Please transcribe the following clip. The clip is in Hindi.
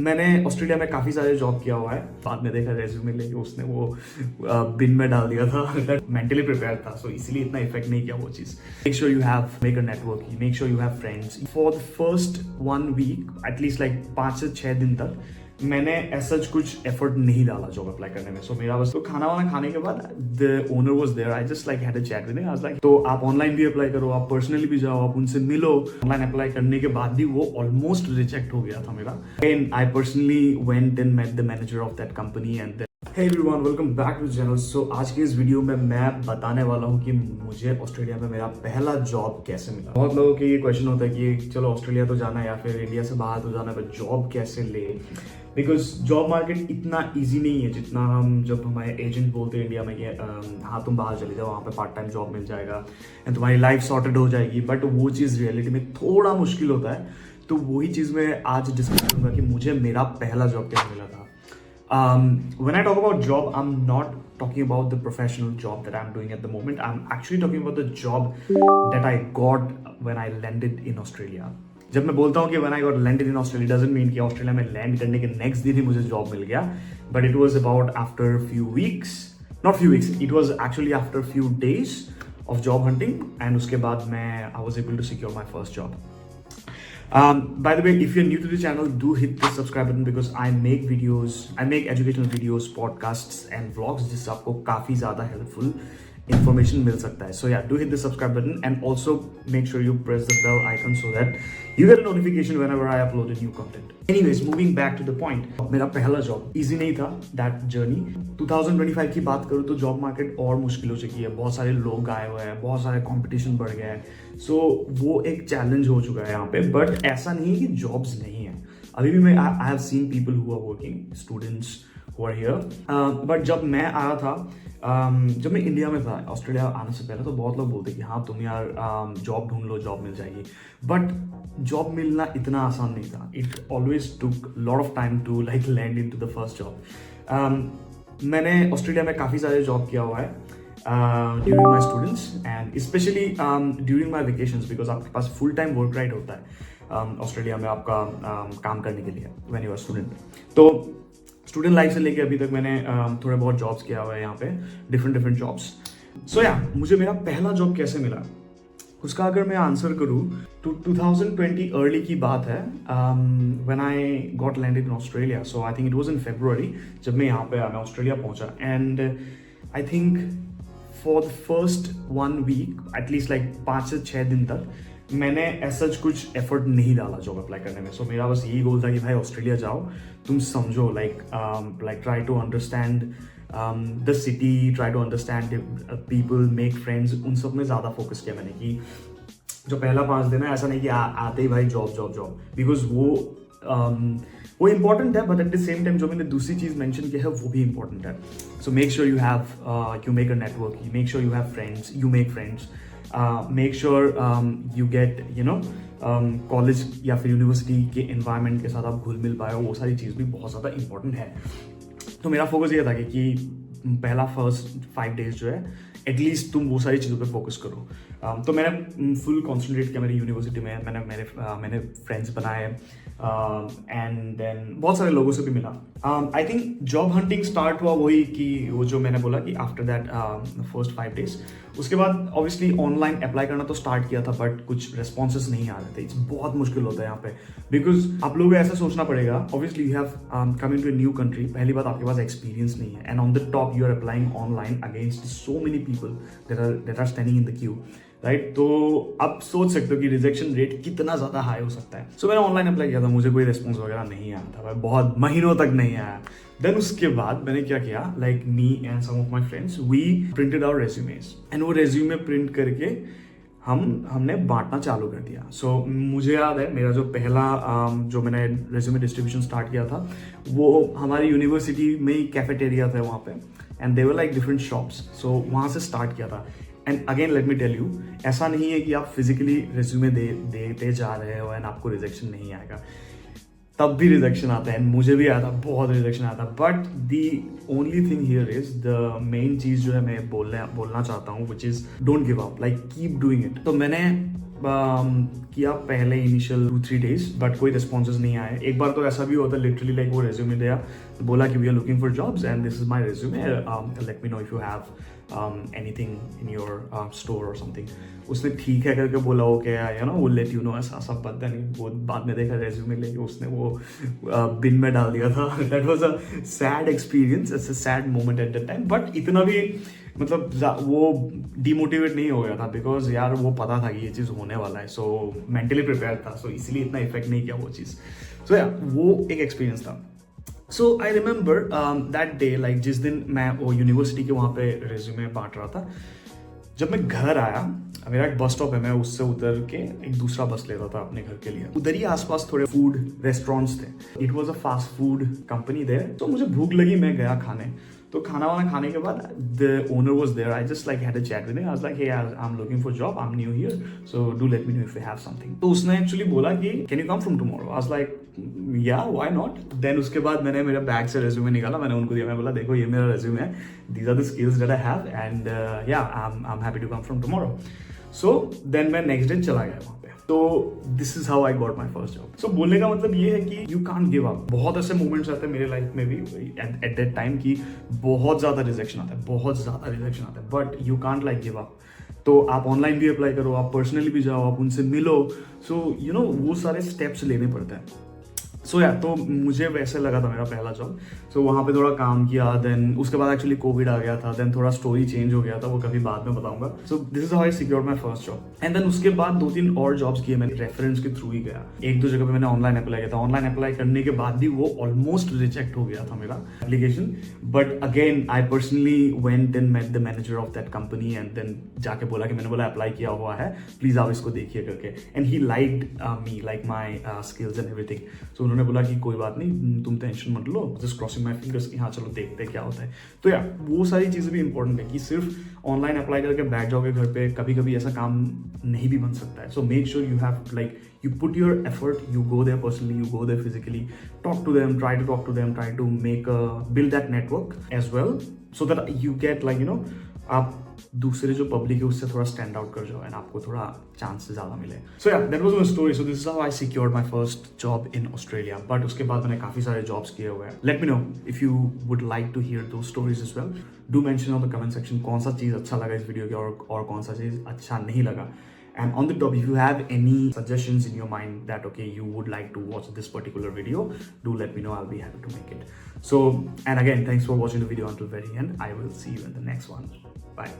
मैंने ऑस्ट्रेलिया में काफ़ी सारे जॉब किया हुआ है। बाद में देखा रेज्यूमे लेके उसने वो बिन में डाल दिया था। मेंटली प्रिपेयर था, सो इसीलिए इतना इफेक्ट नहीं किया वो चीज़। Make sure you have make a network, make sure you have friends. For the first 1 week at least like 5 से 6 दिन तक मैंने ऐसा कुछ एफर्ट नहीं डाला जॉब अप्लाई करने में। सो मेरा बस तो खाना वाना खाने के बाद the owner was there, I just like had a chat with him. I was like, तो आप ऑनलाइन भी अप्लाई करो, आप पर्सनली भी जाओ, आप उनसे मिलो। ऑनलाइन अप्लाई करने के बाद भी वो ऑलमोस्ट रिजेक्ट हो गया था मेरा। And I personally went and met the manager of that company and hey everyone, welcome back to channel. So आज की इस वीडियो में मैं बताने वाला हूँ कि मुझे ऑस्ट्रेलिया में मेरा पहला जॉब कैसे मिला। बहुत लोगों के ये क्वेश्चन होता है कि चलो ऑस्ट्रेलिया तो जाना है या फिर इंडिया से बाहर तो जाना है, पर जॉब कैसे ले। बिकॉज जॉब मार्केट इतना ईजी नहीं है जितना हम जब हमारे एजेंट बोलते हैं इंडिया में कि हाँ तुम बाहर चले जाओ, वहाँ पे पार्ट टाइम जॉब मिल जाएगा एंड तुम्हारी लाइफ सॉर्टेड हो जाएगी। बट वो चीज़ रियलिटी में थोड़ा मुश्किल होता है। तो वही चीज़ मैं आज डिस्कस करूँगा कि मुझे मेरा पहला जॉब कैसे मिला था। When I talk about job, I'm not talking about the professional job that I'm doing at the moment. I'm actually talking about the job that I got when I landed in Australia. जब मैं बोलता हूँ कि when I got landed in Australia, doesn't mean कि ऑस्ट्रेलिया में लैंड करने के नेक्स्ट दिन ही मुझे जॉब मिल गया, but it was about after few weeks, not few weeks, it was actually after few days of job hunting, and उसके बाद मैं I was able to secure my first job. By the way, if you're new to the channel, do hit the subscribe button because I make videos, I make educational videos, podcasts and vlogs जिससे आपको काफ़ी ज़्यादा helpful information मिल सकता है. So yeah, do hit the subscribe button and also make sure you press the bell icon so that you get a notification whenever I upload a new content. Anyways, moving back to the point, मेरा पहला जॉब easy नहीं था that journey. 2025 की बात करूँ तो जॉब मार्केट और मुश्किल हो चुकी है, बहुत सारे लोग आए हुए हैं, बहुत सारे कंपटीशन बढ़ गया है। सो वो एक चैलेंज हो चुका है यहाँ पे। बट ऐसा नहीं है कि जॉब्स नहीं है, अभी भी मैं I have seen people who are working, students who are here. But जब मैं आया था, जब मैं इंडिया में था ऑस्ट्रेलिया आने से पहले, तो बहुत लोग बोलते कि हाँ तुम यार जॉब ढूंढ लो, जॉब मिल जाएगी। बट जॉब मिलना इतना आसान नहीं था। It always took lot of time to like land in to the first job. मैंने ऑस्ट्रेलिया में काफ़ी सारे जॉब किया हुआ है during my students and especially during my vacations, because आपके पास फुल टाइम वर्क राइट होता है ऑस्ट्रेलिया में आपका काम करने के लिए when you are student। तो स्टूडेंट लाइफ से लेके अभी तक मैंने थोड़े बहुत जॉब्स किया हुआ है यहाँ पे, डिफरेंट जॉब्स। सो या मुझे मेरा पहला जॉब कैसे मिला उसका अगर मैं आंसर करूँ तो 2020 अर्ली की बात है, when I got landed in Australia. So I think it was in February जब मैं यहाँ पे मैं ऑस्ट्रेलिया पहुँचा। And I think for the first 1 week at least like 5 से 6 दिन तक मैंने ऐसा कुछ एफर्ट नहीं डाला जॉब अप्लाई करने में। सो मेरा बस यही गोल था कि भाई ऑस्ट्रेलिया जाओ, तुम समझो, like try to understand the city, try to understand people, make friends. उन सब में ज़्यादा फोकस किया मैंने कि जो पहला 5 दिन है ऐसा नहीं कि आते ही भाई जॉब, बिकॉज वो इंपॉर्टेंट है, but at the same time जो मैंने दूसरी चीज़ मेंशन की है वो भी इंपॉर्टेंट है। So make sure you make a network, make sure you have friends, you make friends, make sure you get college या फिर यूनिवर्सिटी के एनवायरनमेंट के साथ आप घुल मिल पाए, वो सारी चीज़ भी बहुत ज़्यादा इंपॉर्टेंट है। तो मेरा फोकस ये था कि पहला फर्स्ट 5 डेज जो है एटलीस्ट तुम वो सारी चीज़ों पे फोकस करो। तो मैंने फुल कॉन्सेंट्रेट किया मेरी यूनिवर्सिटी में, मैंने फ्रेंड्स बनाए एंड देन बहुत सारे लोगों से भी मिला। I think job hunting start हुआ वही कि वो जो मैंने बोला कि आफ्टर दैट फर्स्ट 5 डेज, उसके बाद ऑब्वियसली ऑनलाइन अप्लाई करना तो स्टार्ट किया था, बट कुछ रिस्पॉन्सेस नहीं आ रहे थे। बहुत मुश्किल होता है यहाँ पे, बिकॉज आप लोगों को ऐसा सोचना पड़ेगा, obviously you have coming to a new country, पहली बात आपके पास एक्सपीरियंस नहीं है, and on the top you are applying online against so many people that are standing in the queue, right. तो आप सोच सकते हो कि रिजेक्शन रेट कितना ज़्यादा हाई हो सकता है। सो मैंने ऑनलाइन अप्लाई किया था, मुझे कोई रिस्पॉन्स वगैरह नहीं आया था, बहुत महीनों तक नहीं आया। देन उसके बाद मैंने क्या किया, like me and some of my friends, we printed our resumes and वो रेज्यूमे प्रिंट करके हमने बांटना चालू कर दिया। सो मुझे याद है मेरा जो पहला जो मैंने रेज्यूमे डिस्ट्रीब्यूशन स्टार्ट किया था वो हमारी यूनिवर्सिटी में ही कैफेटेरिया था वहाँ पे, and there were like different shops. So वहाँ से स्टार्ट किया था। And again let me tell you, ऐसा नहीं है कि आप फिजिकली रेज्यूमे देते जा रहे हो एंड आपको रिजेक्शन नहीं आएगा, तब भी रिजेक्शन आता है। मुझे भी आया था, बहुत रिजेक्शन आया था। But the only thing here is the main चीज़ जो है मैं बोलना चाहता हूँ, which is don't give up, like keep doing it. तो मैंने किया पहले इनिशियल 2-3 डेज, बट कोई रिस्पॉन्सेज नहीं आए। एक बार तो ऐसा भी हुआ था लिटरली, लाइक वो रेज्यूमे दिया, बोला कि we are looking for jobs and this is my resume, let me know if you have anything in your store or something. उसने ठीक है करके बोला okay you know will let you know, ऐसा सब पता नहीं। वो बाद में देखा रेज्यूमे लेके उसने वो बिन में डाल दिया था। That was a sad experience, it's a sad moment at the time, but इतना भी मतलब वो डिमोटिवेट नहीं हो गया था, बिकॉज यार वो पता था कि ये चीज़ होने वाला है, सो मेंटली प्रिपेयर था, सो इसीलिए इतना इफेक्ट नहीं किया वो चीज़। सो या वो एक एक्सपीरियंस था। So I remember that day, like जिस दिन मैं वो यूनिवर्सिटी के वहाँ पे रेज्यूमे बांट रहा था, जब मैं घर आया, मेरा एक बस स्टॉप है, मैं उससे उतर के एक दूसरा बस लेता था अपने घर के लिए। उधर ही आसपास थोड़े फूड रेस्टोरेंट्स थे, it was a fast food company there. तो मुझे भूख लगी, मैं गया खाने। तो खाना वाना खाने के बाद the owner was there, I just like had a chat with him, I was like hey I am looking for job, I am new here, so do let me know if you have something. तो उसने एक्चुअली बोला कि can you come from tomorrow, I was like yeah why not. Then उसके बाद मैंने मेरे बैग से रेज्यूमे निकाला, मैंने उनको दिया, मैं बोला देखो ये मेरा रेज्यूमे है, these are the skills that I have and yeah I am happy to come from tomorrow. So then मैं नेक्स्ट डे चला गया वहाँ पे। तो this is how I got my first job. So बोलने का मतलब ये है कि यू कांट गिव अप। बहुत ऐसे मोमेंट्स आते हैं मेरे लाइफ में भी एट दैट टाइम की बहुत ज्यादा रिजेक्शन आता है, बहुत ज्यादा रिजेक्शन आता है, but you can't like give up. तो आप ऑनलाइन भी अप्लाई करो, आप पर्सनली भी जाओ, आप उनसे मिलो, सो यू नो वो सारे स्टेप्स लेने पड़ते हैं। सो या तो मुझे वैसे लगा था मेरा पहला जॉब। सो वहाँ पे थोड़ा काम किया, देन उसके बाद एक्चुअली कोविड आ गया था, देन थोड़ा स्टोरी चेंज हो गया था, वो कभी बाद में बताऊंगा। So this is how I secured my first job. And then उसके बाद 2-3 और जॉब्स किए मैंने, रेफरेंस के थ्रू ही गया। 1-2 जगह पे मैंने ऑनलाइन अप्लाई किया था, ऑनलाइन अप्लाई करने के बाद भी वो ऑलमोस्ट रिजेक्ट हो गया था मेरा application. But again I personally went and met the manager of that company and then जाके बोला कि मैंने बोला अप्लाई किया हुआ है, प्लीज आप इसको देखिए करके। And he liked me, like my skills and everything. So उन्होंने बोला कि कोई बात नहीं, तुम टेंशन मत लो, जस्ट क्रॉसिंग माय फिंगर्स कि हाँ चलो देखते हैं क्या होता है। तो या वो सारी चीज़ें भी इंपॉर्टेंट है कि सिर्फ ऑनलाइन अप्लाई करके बैठ जाओगे घर पे, कभी कभी ऐसा काम नहीं भी बन सकता है। So make sure you have like you put your effort, you go there personally, you go there physically, talk to them, try to make build that network as well, so that you get like you know आप दूसरे जो पब्लिक है उससे थोड़ा स्टैंड आउट कर जाओ एंड आपको थोड़ा चांस ज़्यादा मिले। So yeah that was my story. So this is how I secured my first job in Australia. But उसके बाद मैंने काफ़ी सारे जॉब्स किए हुए हैं। Let me know if you would like to hear those stories as well. Do mention on the comment section कौन सा चीज़ अच्छा लगा इस वीडियो के और कौन सा चीज़ अच्छा नहीं लगा। And on the top, if you have any suggestions in your mind that okay you would like to watch this particular video, do let me know, I'll be happy to make it. So and again, thanks for watching the video until very end. I will see you in the next one. Bye.